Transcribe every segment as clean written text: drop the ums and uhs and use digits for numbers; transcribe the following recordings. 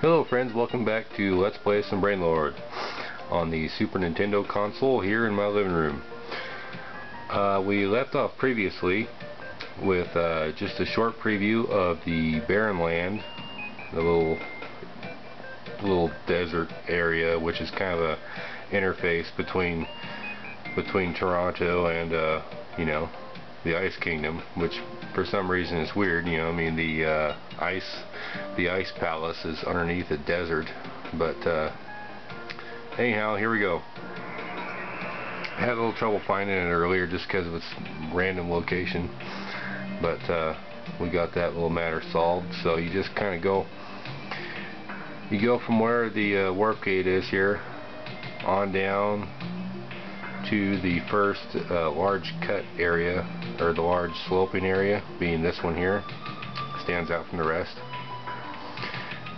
Hello friends, welcome back to Let's Play some Brainlord on the Super Nintendo console here in my living room. We left off previously with just a short preview of the barren land, the little desert area, which is kind of a interface between Toronto and you know, the Ice Kingdom, which for some reason is weird. You know, I mean, the ice palace is underneath a desert, but anyhow, here we go. I had a little trouble finding it earlier just because of its random location, but we got that little matter solved. So you just kind of go from where the warp gate is here on down to the first large cut area, or the large sloping area, being this one here. Stands out from the rest.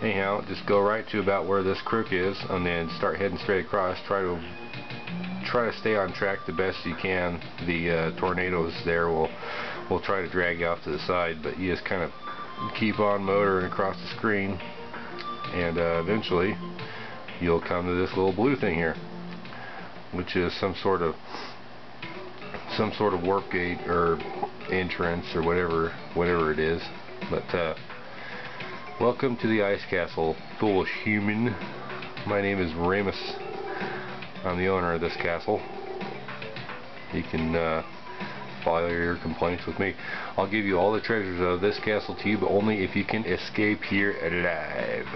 Anyhow, just go right to about where this crook is, and then start heading straight across. Try to stay on track the best you can. The tornadoes there will try to drag you off to the side, but you just kind of keep on motoring across the screen, and eventually you'll come to this little blue thing here, which is some sort of warp gate or entrance or whatever it is. But welcome to the ice castle, foolish human. My name is Remus. I'm the owner of this castle. You can file your complaints with me. I'll give you all the treasures of this castle to you, but only if you can escape here alive.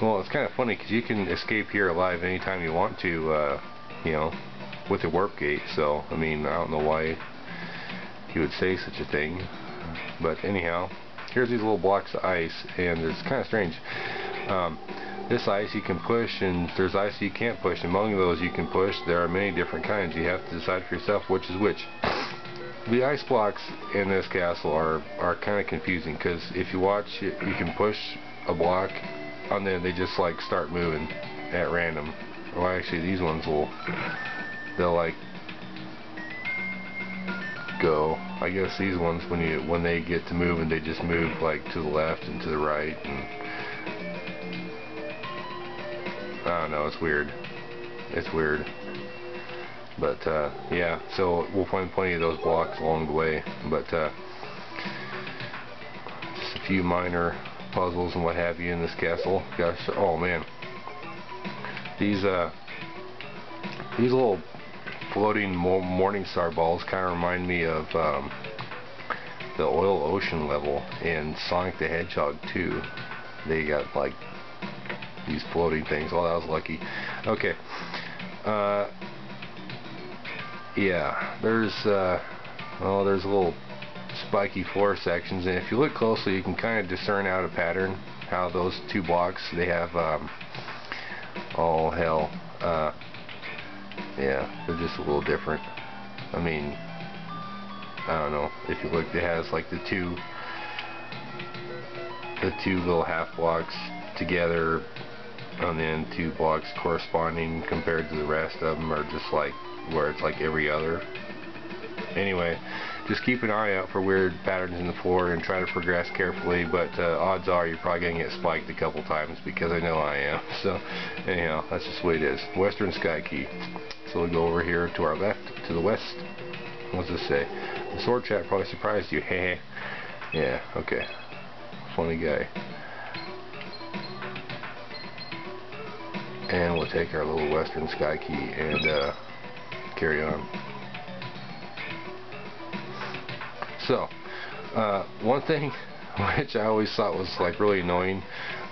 Well, it's kind of funny because you can escape here alive anytime you want to, you know, with the warp gate. So, I mean, I don't know why he would say such a thing. But anyhow, here's these little blocks of ice, and it's kind of strange. This ice you can push, and there's ice you can't push. Among those you can push, there are many different kinds. You have to decide for yourself which is which. The ice blocks in this castle are kind of confusing, because if you watch, you can push a block, and then they just like start moving at random. Well, actually, these ones they'll like go. I guess these ones, when they get to moving, they just move like to the left and to the right, and I don't know, it's weird. It's weird. But yeah, so we'll find plenty of those blocks along the way, but just a few minor puzzles and what have you in this castle. Gosh, oh man, these little floating morning star balls kind of remind me of the Oil Ocean level in Sonic the Hedgehog 2. They got like these floating things. Oh, that was lucky. Okay. Yeah, there's little spiky floor sections, and if you look closely, you can kind of discern out a pattern. How those two blocks, they have oh hell, yeah, they're just a little different. I mean, I don't know. If you look, it has like the two little half blocks together, and then two blocks corresponding compared to the rest of them are just like where it's like every other. Anyway, just keep an eye out for weird patterns in the floor and try to progress carefully, but odds are you're probably going to get spiked a couple times, because I know I am. So anyhow, that's just the way it is. Western Sky Key. So we'll go over here to our left, to the west. What's this say? The sword chat probably surprised you. Heh. Yeah, okay. Funny guy. And we'll take our little Western Sky Key and carry on. So, one thing which I always thought was like really annoying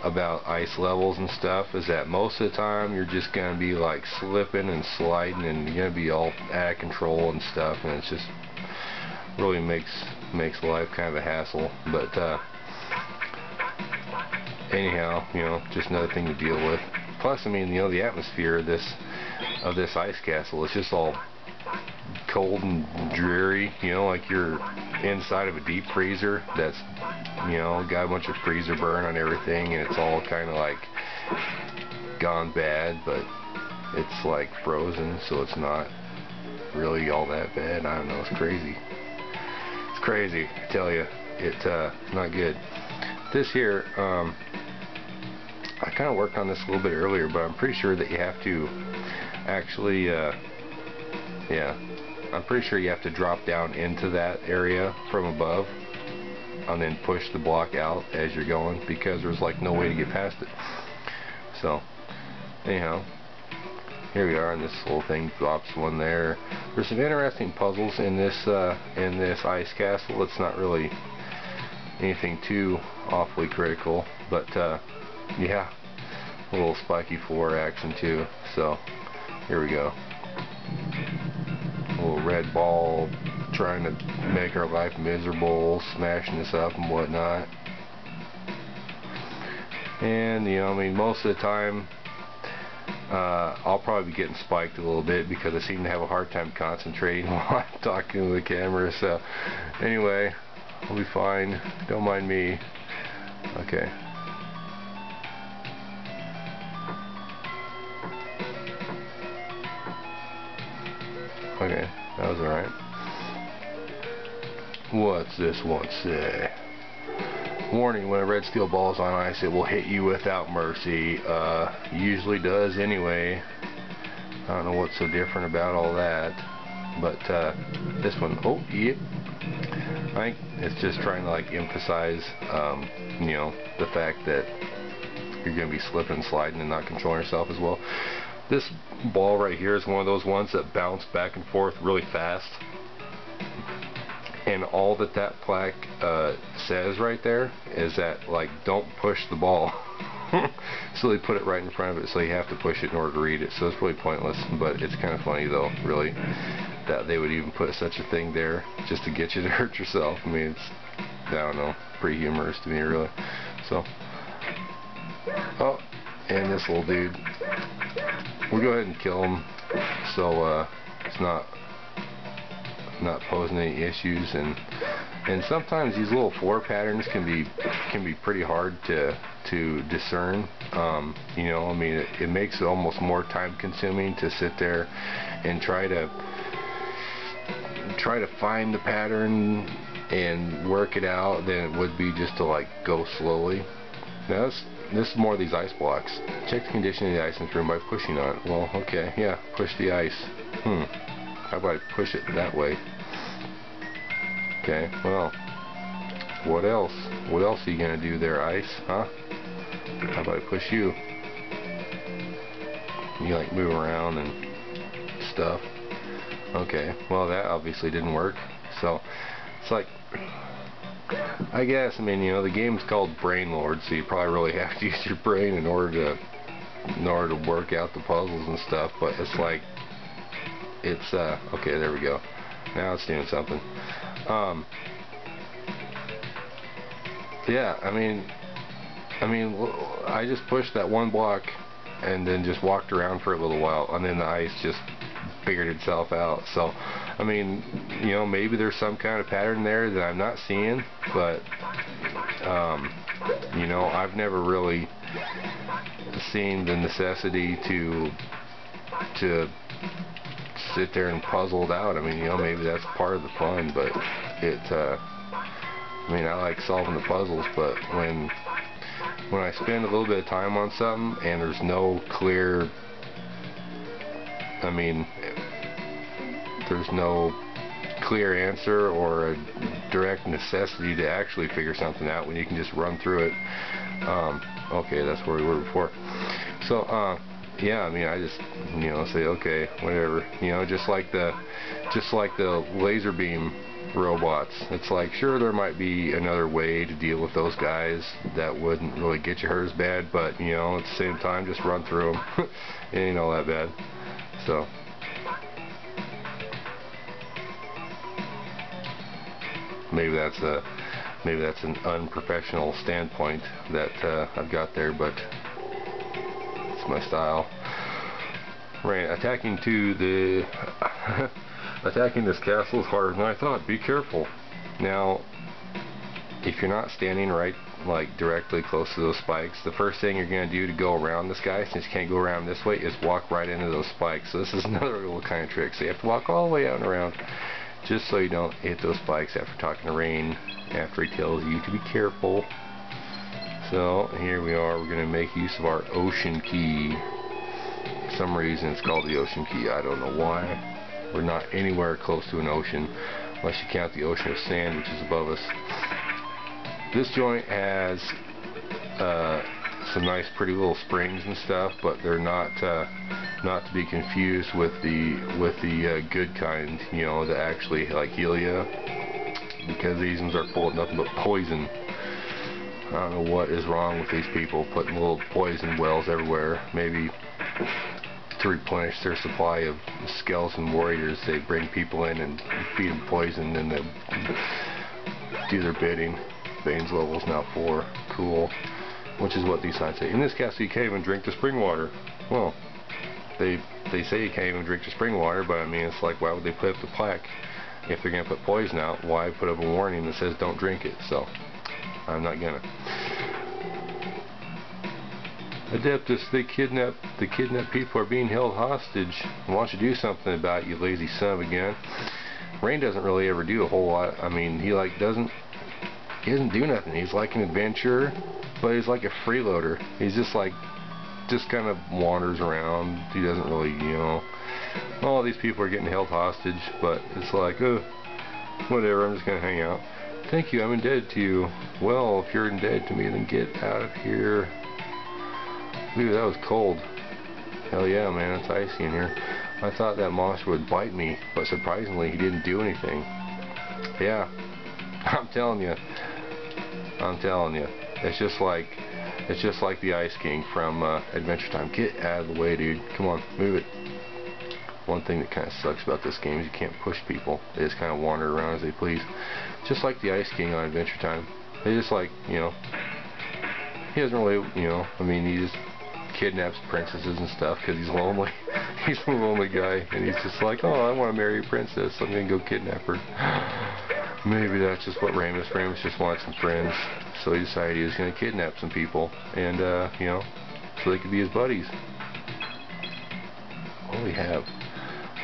about ice levels and stuff is that most of the time you're just gonna be like slipping and sliding, and you're gonna be all out of control and stuff, and it's just really makes life kind of a hassle. But anyhow, you know, just another thing to deal with. Plus, I mean, you know, the atmosphere of this ice castle is just all cold and dreary, you know, like you're inside of a deep freezer that's, you know, got a bunch of freezer burn on everything, and it's all kind of like gone bad, but it's like frozen, so it's not really all that bad. I don't know, it's crazy. It's crazy, I tell you. It's not good. This here, kind of worked on this a little bit earlier, but I'm pretty sure that you have to actually, yeah, I'm pretty sure you have to drop down into that area from above and then push the block out as you're going, because there's like no way to get past it. So anyhow, here we are, and this little thing drops one there. There's some interesting puzzles in this ice castle. It's not really anything too awfully critical, but yeah, a little spiky floor action too. So here we go. A little red ball trying to make our life miserable, smashing us up and whatnot. And you know, I mean, most of the time I'll probably be getting spiked a little bit because I seem to have a hard time concentrating while I'm talking to the camera. So anyway, we'll be fine. Don't mind me. Okay. Okay, that was alright. What's this one say? Warning, when a red steel ball is on ice, it will hit you without mercy. Usually does anyway. I don't know what's so different about all that. But this one, oh, yep. I think it's just trying to like emphasize, you know, the fact that you're going to be slipping and sliding and not controlling yourself as well. This ball right here is one of those ones that bounce back and forth really fast. And all that plaque says right there is that, like, don't push the ball. So they put it right in front of it, so you have to push it in order to read it. So it's really pointless, but it's kind of funny though, really, that they would even put such a thing there just to get you to hurt yourself. I mean, it's, I don't know, pretty humorous to me, really. So, oh, and this little dude, we'll go ahead and kill him, so it's not posing any issues. And sometimes these little floor patterns can be pretty hard to discern. You know, I mean, it makes it almost more time consuming to sit there and try to find the pattern and work it out than it would be just to like go slowly. Now this is more of these ice blocks. Check the condition of the ice in this room by pushing on it. Well, okay, yeah, push the ice. How about I push it that way? Okay, well, what else? What else are you gonna do there, ice? Huh? How about I push you? You like move around and stuff. Okay, well that obviously didn't work. So it's like, I guess, I mean, you know, the game's called Brainlord, so you probably really have to use your brain in order to work out the puzzles and stuff. But it's like, it's okay, there we go. Now it's doing something. Yeah, I mean I just pushed that one block and then just walked around for a little while, and then the ice just figured itself out. So I mean, you know, maybe there's some kind of pattern there that I'm not seeing, but you know, I've never really seen the necessity to sit there and puzzle it out. I mean, you know, maybe that's part of the fun, but I mean, I like solving the puzzles, but when I spend a little bit of time on something and there's no clear, I mean, there's no clear answer or a direct necessity to actually figure something out when you can just run through it. Okay, that's where we were before. So, yeah, I mean, I just, you know, say, okay, whatever, you know, just like the laser beam robots. It's like, sure, there might be another way to deal with those guys that wouldn't really get you hurt as bad, but, you know, at the same time, just run through them. It ain't all that bad. So, maybe that's an unprofessional standpoint that I've got there, but it's my style. Right, attacking this castle is harder than I thought. Be careful. Now, if you're not standing right, like directly close to those spikes, the first thing you're going to do to go around this guy, since you can't go around this way, is walk right into those spikes. So this is another little kind of trick. So you have to walk all the way out and around, just so you don't hit those spikes after talking to Rain, after he tells you to be careful. So here we are. We're going to make use of our ocean key. For some reason it's called the ocean key. I don't know why. We're not anywhere close to an ocean, unless you count the ocean of sand, which is above us. This joint has some nice pretty little springs and stuff, but they're not to be confused with the good kind, you know, that actually like heal you, because these ones are full of nothing but poison. I don't know what is wrong with these people putting little poison wells everywhere. Maybe to replenish their supply of skeleton warriors, they bring people in and feed them poison, and they do their bidding. Bane's level's now 4. Cool. Which is what these signs say. In this castle you can't even drink the spring water. Well, they say you can't even drink the spring water, but I mean, it's like, why would they put up the plaque if they're gonna put poison out? Why put up a warning that says don't drink it? So I'm not gonna. Adeptus, the kidnapped people are being held hostage. Why don't you do something about it, you lazy son of a gun? Rain doesn't really ever do a whole lot. I mean, he doesn't do nothing. He's like an adventurer, but he's like a freeloader. He's just kind of wanders around. He doesn't really, you know. All these people are getting held hostage, but it's like, whatever, I'm just gonna hang out. Thank you, I'm indebted to you. Well, if you're indebted to me, then get out of here. Ooh, that was cold. Hell yeah, man, it's icy in here. I thought that monster would bite me, but surprisingly, he didn't do anything. Yeah, I'm telling you. It's just like the Ice King from Adventure Time. Get out of the way, dude. Come on, move it. One thing that kind of sucks about this game is you can't push people. They just kind of wander around as they please. Just like the Ice King on Adventure Time. They just, like, you know, he doesn't really, you know, I mean, he just kidnaps princesses and stuff because he's lonely. He's a lonely guy, and he's just like, oh, I want to marry a princess, so I'm going to go kidnap her. Maybe that's just what Ramus just wanted some friends, so he decided he was going to kidnap some people, and, you know, so they could be his buddies. What do we have?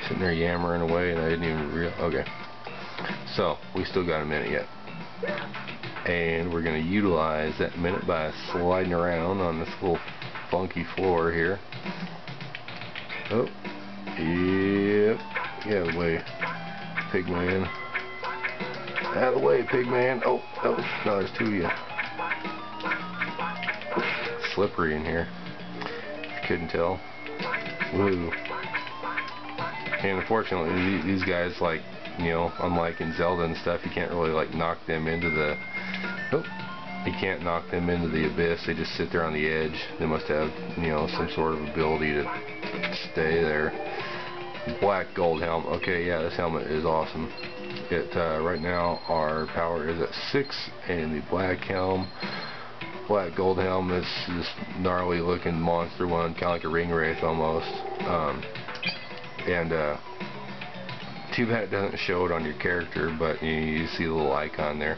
Sitting there yammering away, and I didn't even realize. Okay. So, we still got a minute yet. And we're going to utilize that minute by sliding around on this little funky floor here. Oh, yep. Get out of the way, pig man. Out of the way, pig man. Oh, no, there's 2 of you. It's slippery in here, if you couldn't tell. Woo. And unfortunately, these guys, like, you know, unlike in Zelda and stuff, you can't really, like, knock them into the... Oh, you can't knock them into the abyss. They just sit there on the edge. They must have, you know, some sort of ability to stay there. Black gold helmet. Okay, yeah, this helmet is awesome. Right now our power is at 6, and the black gold helm is this gnarly looking monster one, kind of like a ring wraith almost. Too bad it doesn't show it on your character, but you see the little icon there.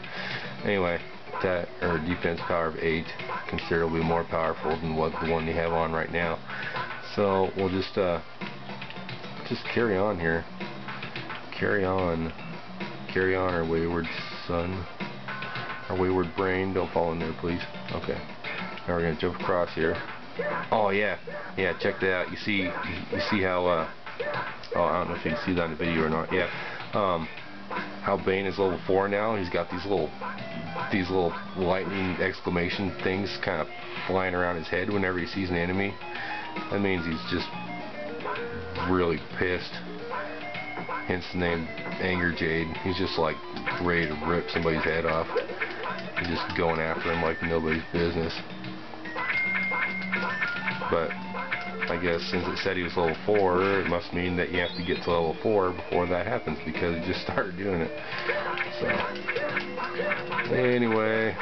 Anyway, that, or defense power of 8, considerably more powerful than what the one you have on right now. So we'll just carry on here. Carry on, our wayward son, our wayward brain. Don't fall in there, please. Okay. Now we're gonna jump across here. Oh yeah, check that out. You see how oh, I don't know if you can see that in the video or not. Yeah. How Bane is level 4 now. He's got these little lightning exclamation things kind of flying around his head whenever he sees an enemy. That means he's just really pissed. Hence the name Anger Jade. He's just like ready to rip somebody's head off. He's just going after him like nobody's business. But I guess since it said he was level 4, it must mean that you have to get to level 4 before that happens, because he just started doing it. So anyway,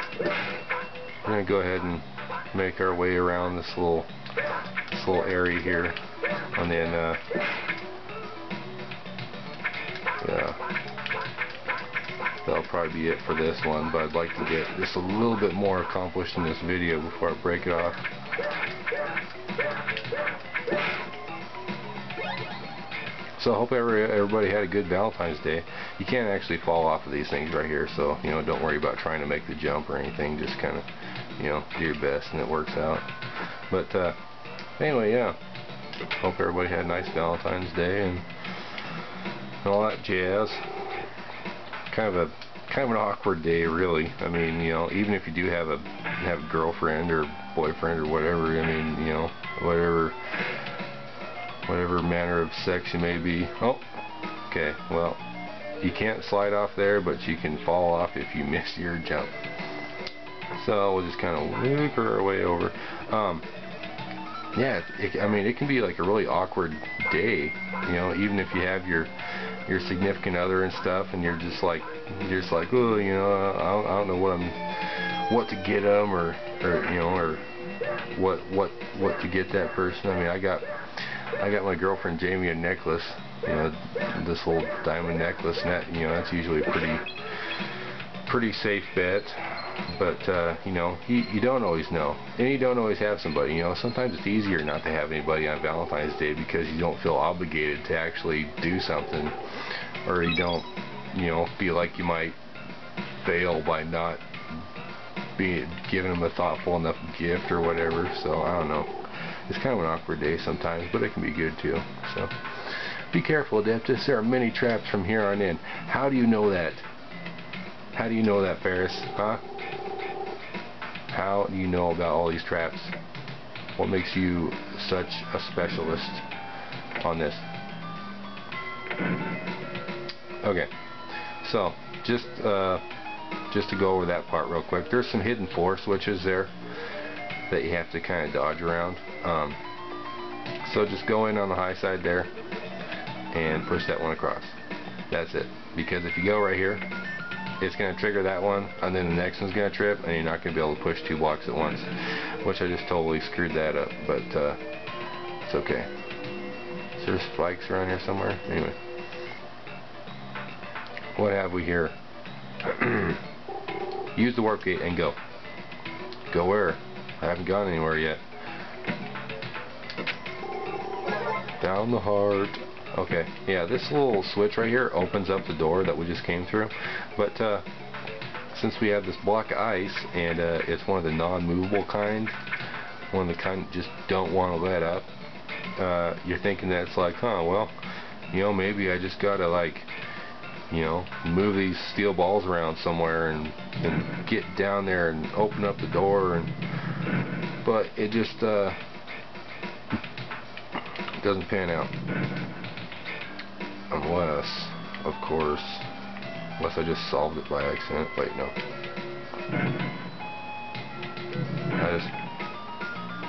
we're gonna go ahead and make our way around this little area here, and then yeah, that'll probably be it for this one. But I'd like to get just a little bit more accomplished in this video before I break it off. So I hope everybody had a good Valentine's Day. You can't actually fall off of these things right here, so you know, don't worry about trying to make the jump or anything. Just kind of, you know, do your best and it works out. But anyway, yeah. Hope everybody had a nice Valentine's Day and all that jazz. Kind of an awkward day, really. I mean, you know, even if you do have a girlfriend or boyfriend or whatever, I mean, you know, whatever manner of sex you may be. Oh, okay. Well, you can't slide off there, but you can fall off if you miss your jump. So we'll just kind of loop our way over. Yeah, I mean, it can be like a really awkward day, you know, even if you have your significant other and stuff, and you're just like, oh, you know, I don't know what to get them, or you know, or what to get that person. I mean, I got my girlfriend Jamie a necklace, you know, this little diamond necklace, and that, you know, that's usually a pretty safe bet. But you know, you don't always know, and you don't always have somebody. You know, sometimes it's easier not to have anybody on Valentine's Day because you don't feel obligated to actually do something, or you don't, you know, feel like you might fail by not giving them a thoughtful enough gift or whatever. So I don't know. It's kind of an awkward day sometimes, but it can be good too. So be careful, Adeptus. There are many traps from here on in. How do you know that? How do you know that, Ferris? Huh? How do you know about all these traps? What makes you such a specialist on this? Okay, so just to go over that part real quick, there's some hidden floor switches there that you have to kind of dodge around. So just go in on the high side there and push that one across. That's it. Because if you go right here, it's going to trigger that one, and then the next one's going to trip, and you're not going to be able to push 2 blocks at once, which I just totally screwed that up, but it's okay. Is there spikes around here somewhere? Anyway, what have we here? Use the warp gate and go. Go where? I haven't gone anywhere yet. Down the heart. Okay, yeah, this little switch right here opens up the door that we just came through, but since we have this block of ice, and it's one of the non-movable kind, one of the kind that just don't want to let up, you're thinking that it's like, huh, well, you know, maybe I just gotta, like, you know, move these steel balls around somewhere and get down there and open up the door, but it just doesn't pan out. Unless, of course, unless I just solved it by accident. Wait, no.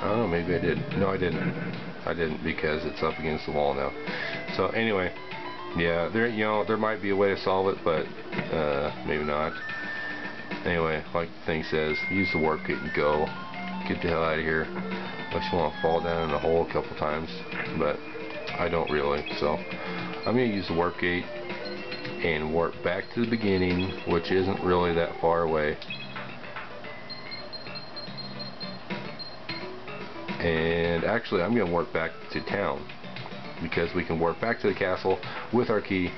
I don't know, maybe I did. No, I didn't. I didn't, because it's up against the wall now. So anyway, yeah, there might be a way to solve it, but maybe not. Anyway, like the thing says, use the warp gate and go. Get the hell out of here. Unless you want to fall down in a hole a couple times, but I don't really. So I'm going to use the warp gate and warp back to the beginning, which isn't really that far away. And actually, I'm going to warp back to town, because we can warp back to the castle with our key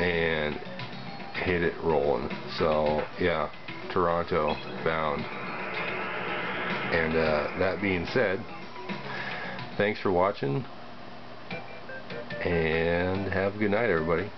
and hit it rolling. So yeah, Toronto bound. And that being said, thanks for watching, and have a good night, everybody.